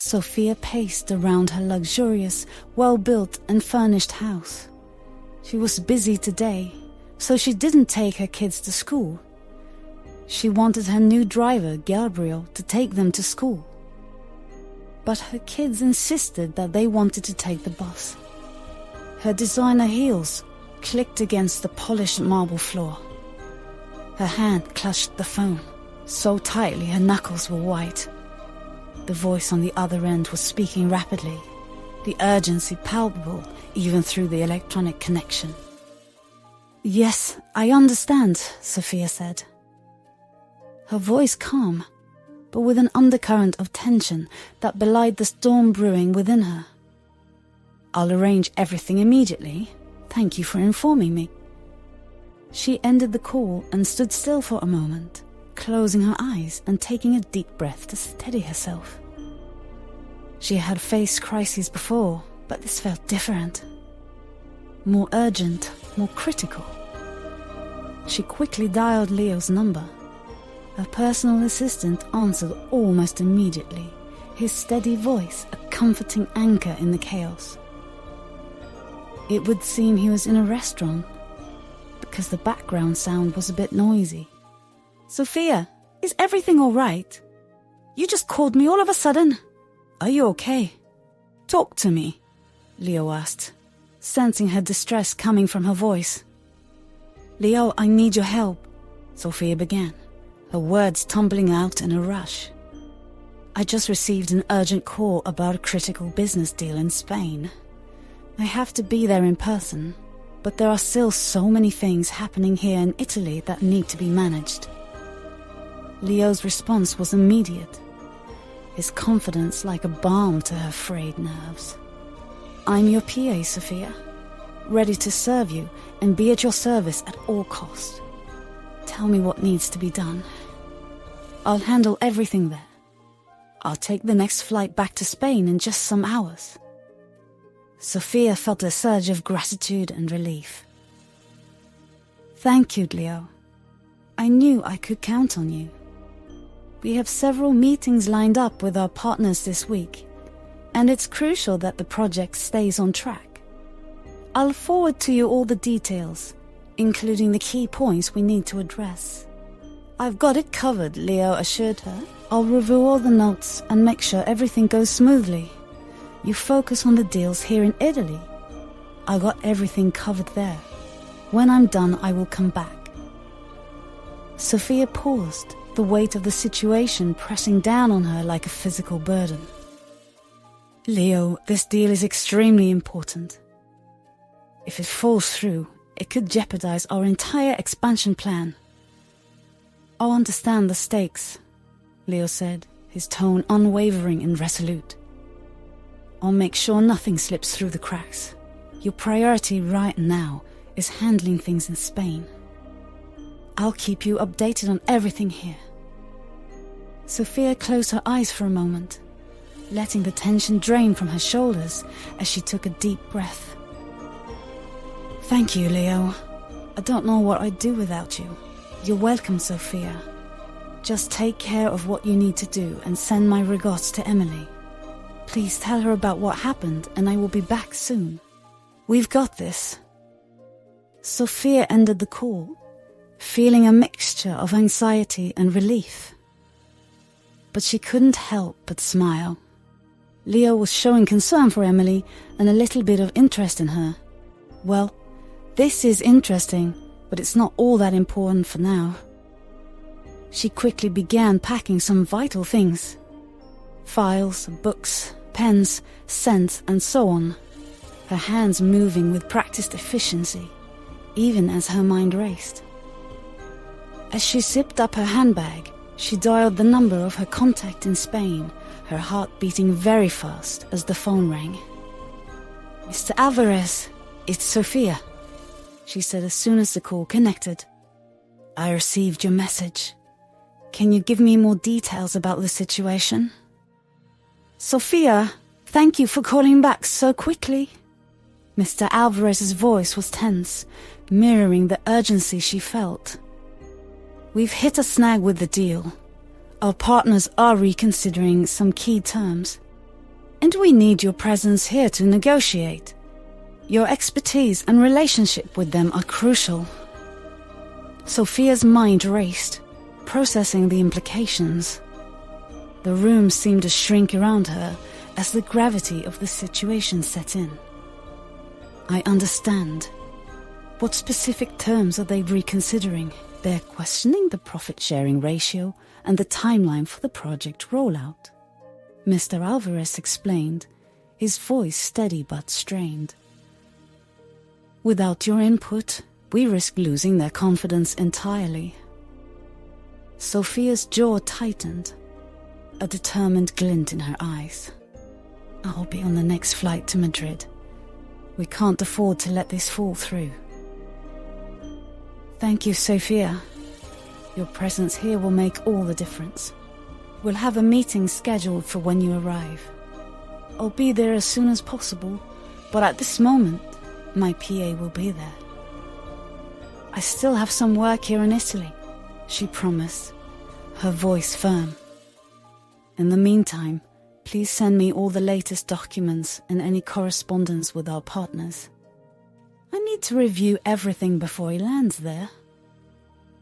Sophia paced around her luxurious, well-built and furnished house. She was busy today, so she didn't take her kids to school. She wanted her new driver, Gabriel, to take them to school. But her kids insisted that they wanted to take the bus. Her designer heels clicked against the polished marble floor. Her hand clutched the phone, so tightly her knuckles were white. The voice on the other end was speaking rapidly, the urgency palpable even through the electronic connection. "Yes, I understand," Sophia said. Her voice calm, but with an undercurrent of tension that belied the storm brewing within her. "I'll arrange everything immediately. Thank you for informing me." She ended the call and stood still for a moment, closing her eyes and taking a deep breath to steady herself. She had faced crises before, but this felt different. More urgent, more critical. She quickly dialed Leo's number. Her personal assistant answered almost immediately, his steady voice a comforting anchor in the chaos. It would seem he was in a restaurant, because the background sound was a bit noisy. "Sophia, is everything all right? You just called me all of a sudden. Are you okay? Talk to me," Leo asked, sensing her distress coming from her voice. "Leo, I need your help," Sophia began, her words tumbling out in a rush. "I just received an urgent call about a critical business deal in Spain. I have to be there in person, but there are still so many things happening here in Italy that need to be managed." Leo's response was immediate, his confidence like a balm to her frayed nerves. "I'm your PA, Sophia, ready to serve you and be at your service at all costs. Tell me what needs to be done. I'll handle everything there. I'll take the next flight back to Spain in just some hours." Sophia felt a surge of gratitude and relief. "Thank you, Leo. I knew I could count on you. We have several meetings lined up with our partners this week, and it's crucial that the project stays on track. I'll forward to you all the details, including the key points we need to address." "I've got it covered," Leo assured her. "I'll review all the notes and make sure everything goes smoothly. You focus on the deals here in Italy. I got everything covered there. When I'm done, I will come back." Sophia paused, the weight of the situation pressing down on her like a physical burden. "Leo, this deal is extremely important. If it falls through, it could jeopardize our entire expansion plan." "I'll understand the stakes," Leo said, his tone unwavering and resolute. "I'll make sure nothing slips through the cracks. Your priority right now is handling things in Spain. I'll keep you updated on everything here." Sophia closed her eyes for a moment, letting the tension drain from her shoulders as she took a deep breath. "Thank you, Leo. I don't know what I'd do without you." "You're welcome, Sophia. Just take care of what you need to do and send my regards to Emily. Please tell her about what happened and I will be back soon. We've got this." Sophia ended the call, feeling a mixture of anxiety and relief. But she couldn't help but smile. Leo was showing concern for Emily and a little bit of interest in her. Well, this is interesting, but it's not all that important for now. She quickly began packing some vital things. Files, books, pens, scents, and so on. Her hands moving with practiced efficiency, even as her mind raced. As she zipped up her handbag, she dialed the number of her contact in Spain, her heart beating very fast as the phone rang. "Mr. Alvarez, it's Sophia," she said as soon as the call connected. "I received your message. Can you give me more details about the situation?" "Sophia, thank you for calling back so quickly." Mr. Alvarez's voice was tense, mirroring the urgency she felt. "We've hit a snag with the deal. Our partners are reconsidering some key terms. And we need your presence here to negotiate. Your expertise and relationship with them are crucial. Sophia's mind raced, processing the implications. The room seemed to shrink around her as the gravity of the situation set in. I understand. What specific terms are they reconsidering? They're questioning the profit-sharing ratio and the timeline for the project rollout. Mr. Alvarez explained, his voice steady but strained. Without your input, we risk losing their confidence entirely. Sophia's jaw tightened, a determined glint in her eyes. I'll be on the next flight to Madrid. We can't afford to let this fall through. Thank you, Sophia. Your presence here will make all the difference. We'll have a meeting scheduled for when you arrive. I'll be there as soon as possible, but at this moment, my PA will be there. I still have some work here in Italy, she promised, her voice firm. In the meantime, please send me all the latest documents and any correspondence with our partners. I need to review everything before he lands there,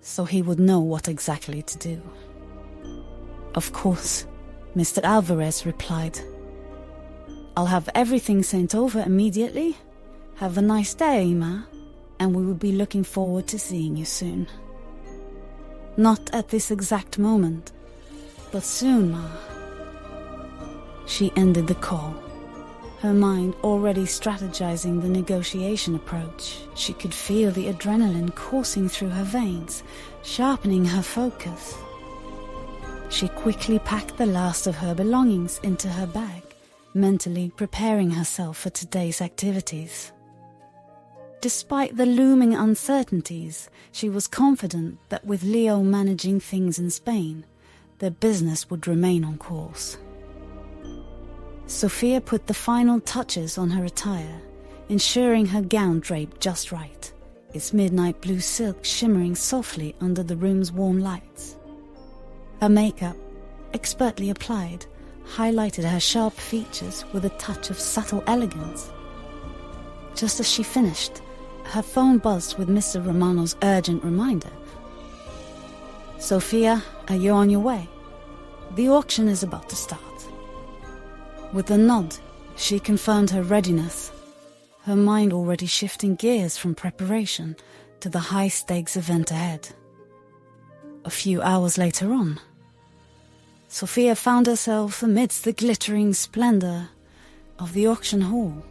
so he would know what exactly to do. Of course, Mr. Alvarez replied. I'll have everything sent over immediately. Have a nice day, Ma, and we will be looking forward to seeing you soon. Not at this exact moment, but soon, Ma. She ended the call, her mind already strategizing the negotiation approach. She could feel the adrenaline coursing through her veins, sharpening her focus. She quickly packed the last of her belongings into her bag, mentally preparing herself for today's activities. Despite the looming uncertainties, she was confident that with Leo managing things in Spain, their business would remain on course. Sophia put the final touches on her attire, ensuring her gown draped just right, its midnight blue silk shimmering softly under the room's warm lights. Her makeup, expertly applied, highlighted her sharp features with a touch of subtle elegance. Just as she finished, her phone buzzed with Mr. Romano's urgent reminder. Sophia, are you on your way? The auction is about to start. With a nod, she confirmed her readiness, her mind already shifting gears from preparation to the high-stakes event ahead. A few hours later on, Sophia found herself amidst the glittering splendor of the auction hall,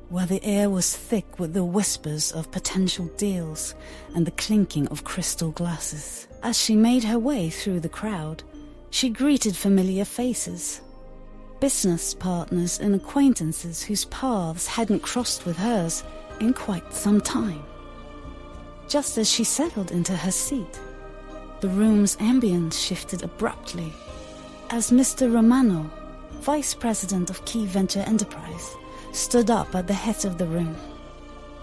where the air was thick with the whispers of potential deals and the clinking of crystal glasses. As she made her way through the crowd, she greeted familiar faces, business partners and acquaintances whose paths hadn't crossed with hers in quite some time. Just as she settled into her seat, the room's ambience shifted abruptly as Mr. Romano, Vice President of Key Venture Enterprise, stood up at the head of the room.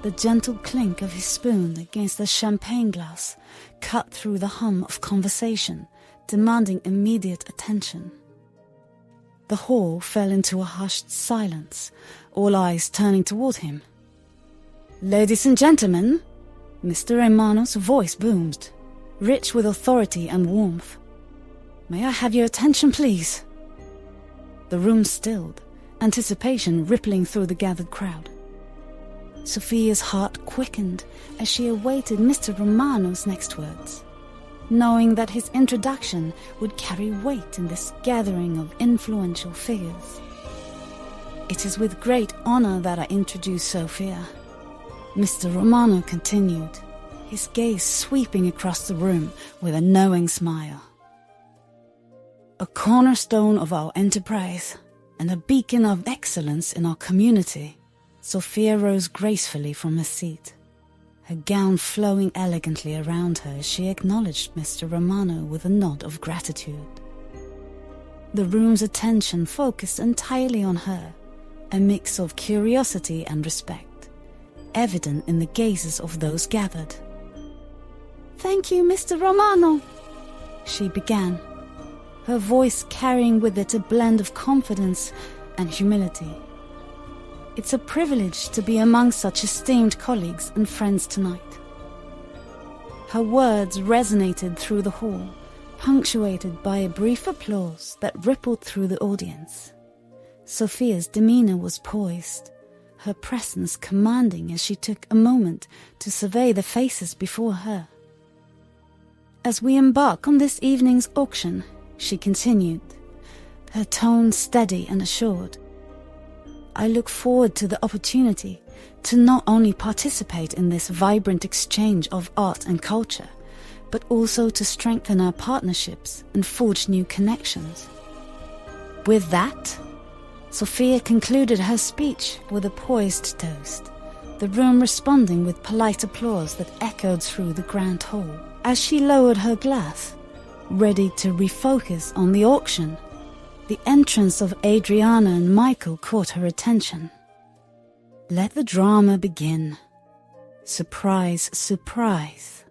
The gentle clink of his spoon against the champagne glass cut through the hum of conversation, demanding immediate attention. The hall fell into a hushed silence, all eyes turning toward him. "Ladies and gentlemen," Mr. Romano's voice boomed, rich with authority and warmth. "May I have your attention, please?" The room stilled, anticipation rippling through the gathered crowd. Sophia's heart quickened as she awaited Mr. Romano's next words, knowing that his introduction would carry weight in this gathering of influential figures. "It is with great honor that I introduce Sophia," Mr. Romano continued, his gaze sweeping across the room with a knowing smile. "A cornerstone of our enterprise and a beacon of excellence in our community." Sophia rose gracefully from her seat, her gown flowing elegantly around her as she acknowledged Mr. Romano with a nod of gratitude. The room's attention focused entirely on her, a mix of curiosity and respect, evident in the gazes of those gathered. "Thank you, Mr. Romano," she began, her voice carrying with it a blend of confidence and humility. It's a privilege to be among such esteemed colleagues and friends tonight. Her words resonated through the hall, punctuated by a brief applause that rippled through the audience. Sophia's demeanor was poised, her presence commanding as she took a moment to survey the faces before her. As we embark on this evening's auction, she continued, her tone steady and assured, I look forward to the opportunity to not only participate in this vibrant exchange of art and culture, but also to strengthen our partnerships and forge new connections. With that, Sophia concluded her speech with a poised toast, the room responding with polite applause that echoed through the grand hall. As she lowered her glass, ready to refocus on the auction, the entrance of Adriana and Michael caught her attention. Let the drama begin. Surprise, surprise.